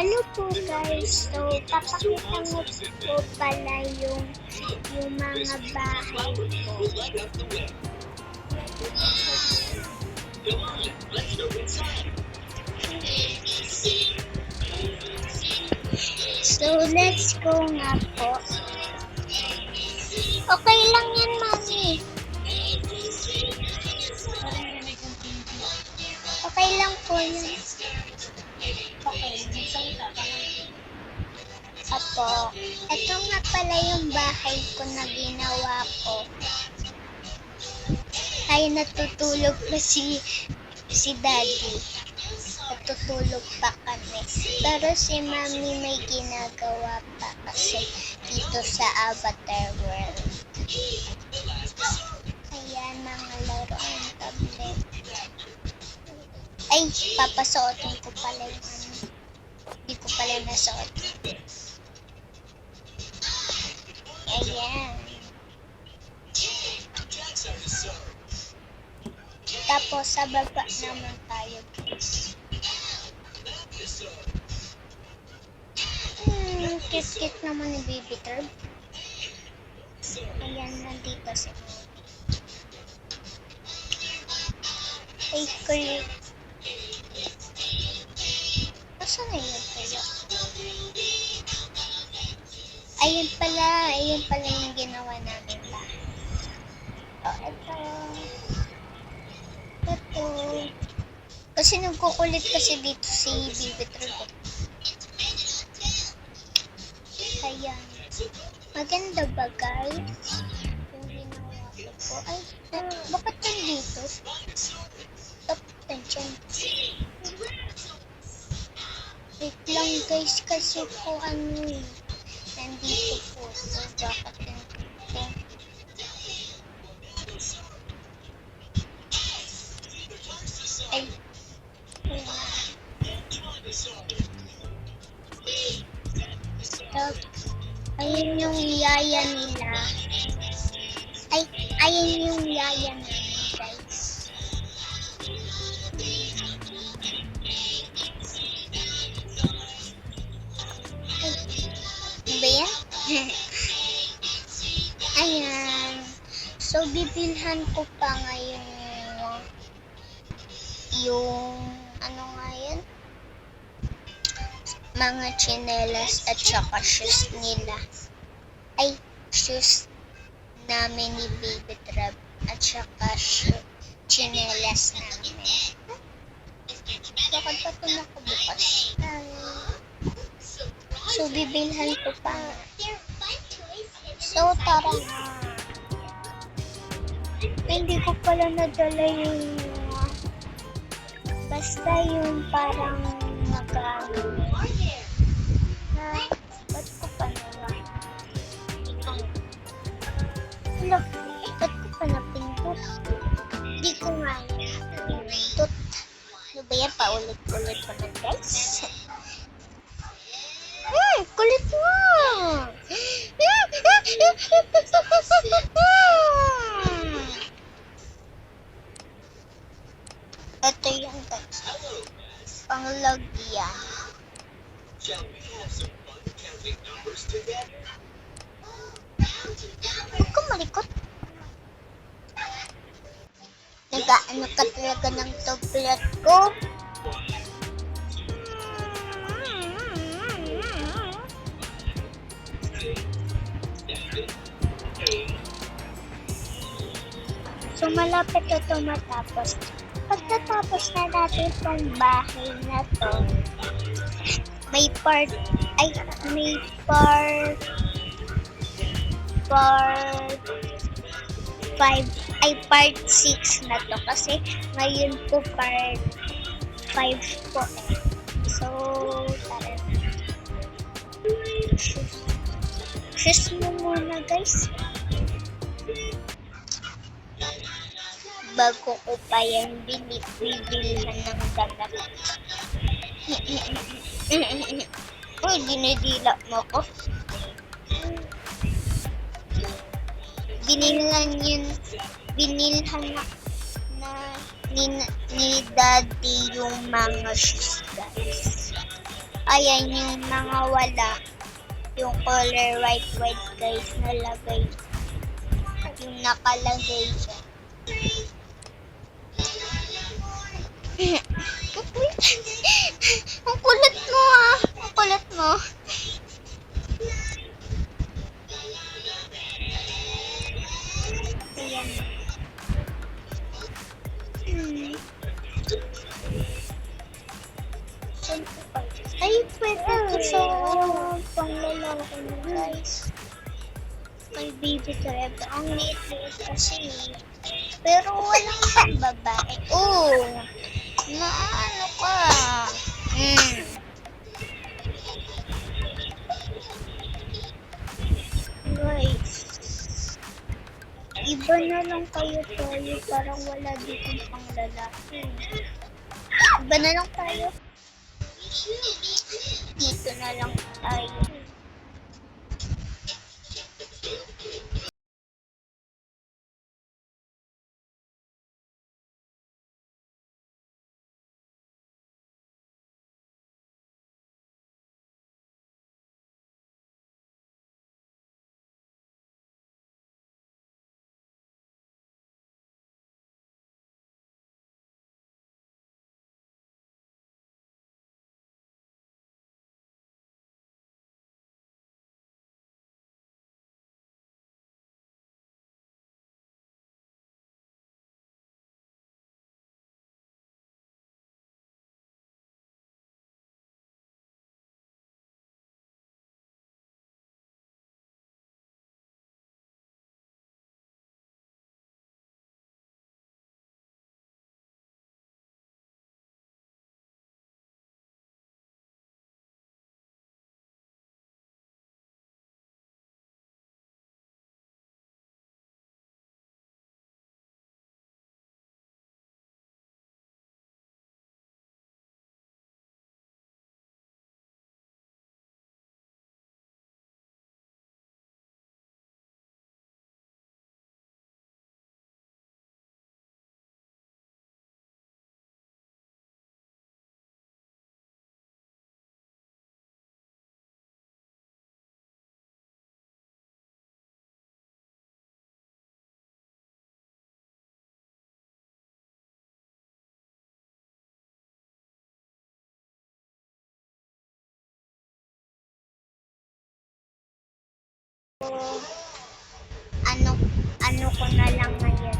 Hello po guys, so papakita mo po pala yung mga bahay ko. So let's go nga po. Okay lang yan, mami. Okay lang po yun. Apo, ito nga pala yung bahay ko na ginawa ko. Ay, natutulog pa si daddy. Natutulog pa kami. Pero si mami may ginagawa pa kasi dito sa Avatar World. Ayan, mga laruan, tablet. Ay, papasuotin ko pala yung ano. Hindi ko pala nasuot. Ayan. Tapos sa baba naman tayo, guys. Cute naman ni Baby Turb. Ayan, nandito si Mami. Ay, kulit. Saan na yun kayo? Ayun pala yung ginawa namin ba? Ito. Kasi nagkukulit kasi dito si Baby Turbo. Ayan. Maganda ba guys? Yung ginawa ko po. Ay, bakit nandito? Dyan. Wait lang guys, kasi po nandito po ito. Bakit nandito? Ay. Ayun yung yaya nila. Ay, ayun yung yaya namin guys. Ba yan? Ayan. So, bibilhan ko pa ngayon yung ano nga yan? Mga tsinelas at saka shoes nila. Ay, shoes namin ni Baby Trap at saka tsinelas namin. Bakit pa ito nakabukas? So, bibilhan ko pa. So, tara na. Hindi ko pala nadala yung basta yung parang ba't ko pa nalang ba't ko pa napindot? Di ko nga napindot. Ano ba yan? Paulit-ulit ko na guys. Kulit mo! Ito yan guys. Panglagyan. Huwag ka malikot. Nag-ano ka talaga ng tablet ko? So, malapit ito matapos. Pagkatapos na natin itong bahay na to, may part 5 ay part 6 na to kasi ngayon po part 5 po eh. So, tara na. Shoes mo muna guys. Bago ko pa yan bibilhan ng damit. Uy, dinidila mo ko. Binilhan na ni daddy yung mga shoes guys. Ayan yung mga wala. Yung color white guys nalagay. Yung nakalagay siya. Ang kulit mo ah. Ang kulit mo. Ayan. Ay, pwede ko sa panglalaki mo guys. Kay baby crab. Ang liit-liit kasi. Pero walang pambabae. Oh! Naano ka? Guys. Iba na lang kayo tayo. Parang wala dito pang lalaki. Iba na lang tayo. Dito na lang tayo. Ano ko na lang ngayon.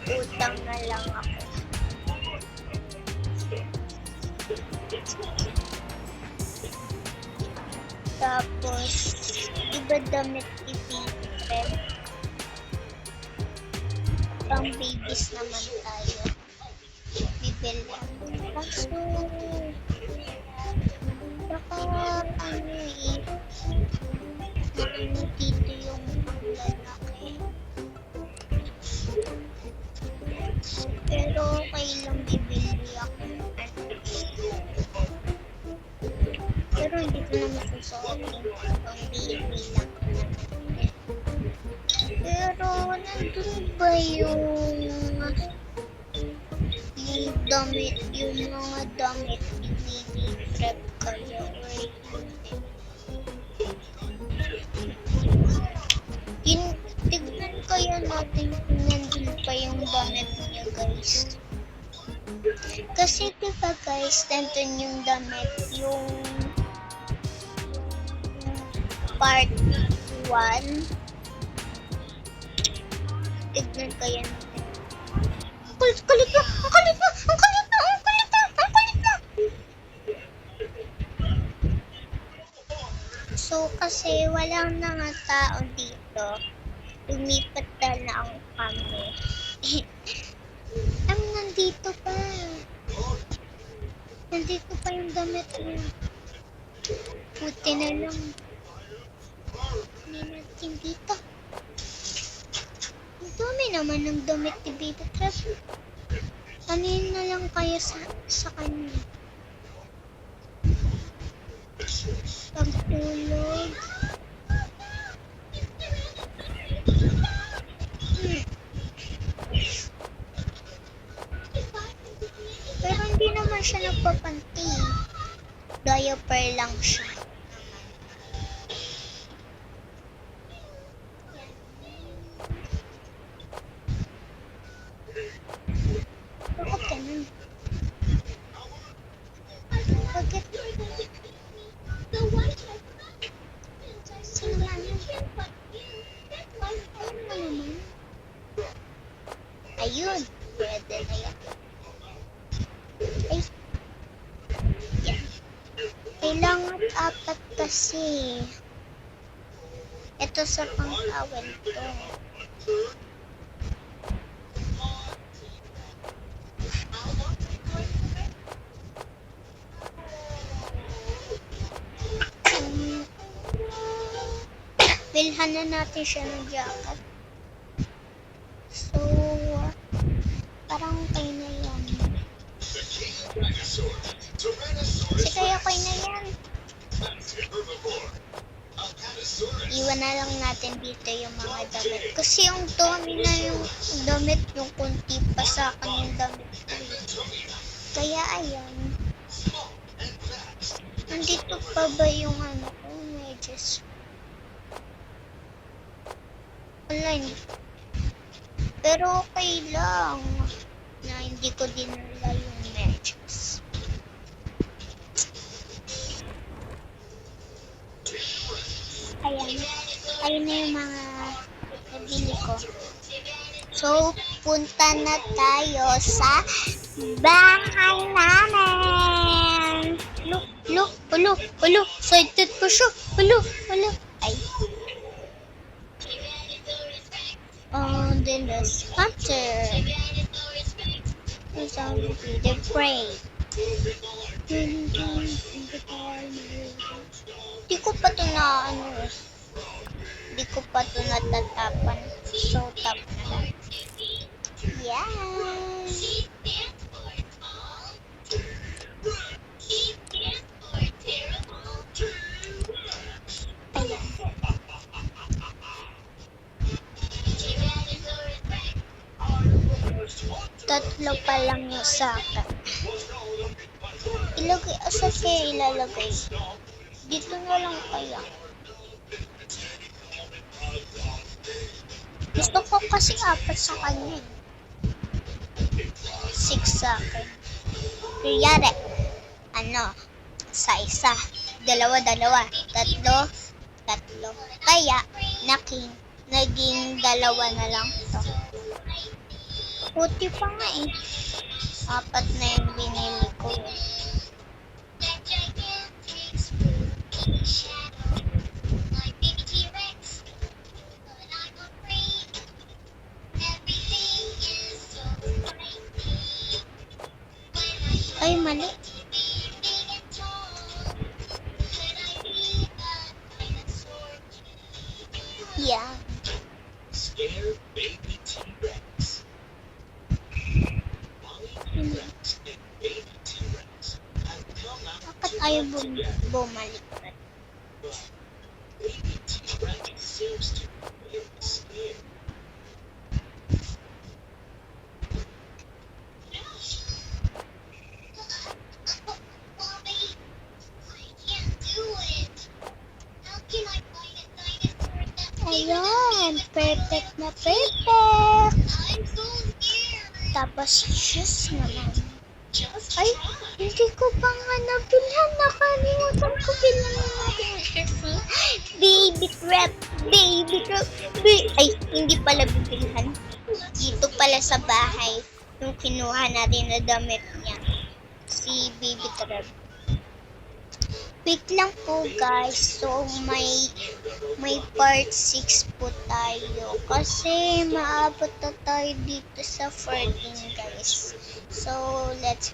Utang na lang ako. Tapos, iba damit ipipin. Pang babies naman tayo. Bibili ako. Kaso, baka dito yung lalaki. Pero okay lang bibili ako. Pero hindi ko na masusuotin. Pang baby lang. Pero nandun ba yung damit, yung mga damit i-prep kayo or hindi? Tignan kaya natin kung nandun pa yung damit niya guys. Kasi diba guys, nandun yung damit, yung part 1. Tignan kaya natin. Kulit na! Ang kulit na! Ang kulit na! Ang kulit na! Ang kulit na! So, kasi walang mga tao dito. Lumipat na ang kami. Nandito pa. Nandito pa yung damit niya. Buti na lang. Hindi natin dito. Ang dami naman ng damit ni Baby Crab. Kanin na lang kaya sa kanya. Pagtulog. Pero hindi naman siya nagpapanti. Diaper lang siya. Bakit ganun? Bakit? Sino man yun? Ayun na naman. Ayun. Pwede na yan. Ay. Yan. Kailangan 4 kasi. Ito sa pang-towel to. Bilhan na natin siya ng jacket. So, parang okay na yan. Kaya okay na yan. Iwan na lang natin dito yung mga damit. Kasi yung dami na yung damit, yung kunti pa sa akin yung damit ko. Kaya ayan. Nandito pa ba yung ano ko? Medyas. Online. Pero okay lang na hindi ko dinala yung medyas. Ayan. Ayun na yung mga nabili ko. So, punta na tayo sa bahay namin. Look. Excited ko siya. Look. Ay. Then there's Hunter. Who's on the prey? Di ko pa ito na Di ko pa ito natatapan. So, tap na lang. Yan. Ayan. Tatlo pa lang yung saka. Ilagay, asa kaya ilalagay? Dito na lang kaya. Gusto ko kasi 4 sa kanya. 6 sa akin. Kuyari, sa isa. 2, 3. Kaya, naging 2 na lang to. Puti pa nga eh. 4 na yung binili ko eh. Ay, mali. Yeah. Scare baby T-Rex. Baby T-Rex have come out Bakit ayaw bumalik? Baby T-Rex seems to be really scared. Ayan, perfect na perfect. Tapos, shoes naman. Ay, hindi ko pa nga nabilhan. Nakalimutan ko bilang natin shoes. Baby crap. Ay, hindi pala bibilhan. Dito pala sa bahay, yung kinuha natin na damit niya. Si Baby Trap. Wait lang po guys. So, may part 6 po tayo. Kasi maabot na tayo dito sa 14 guys. So, let's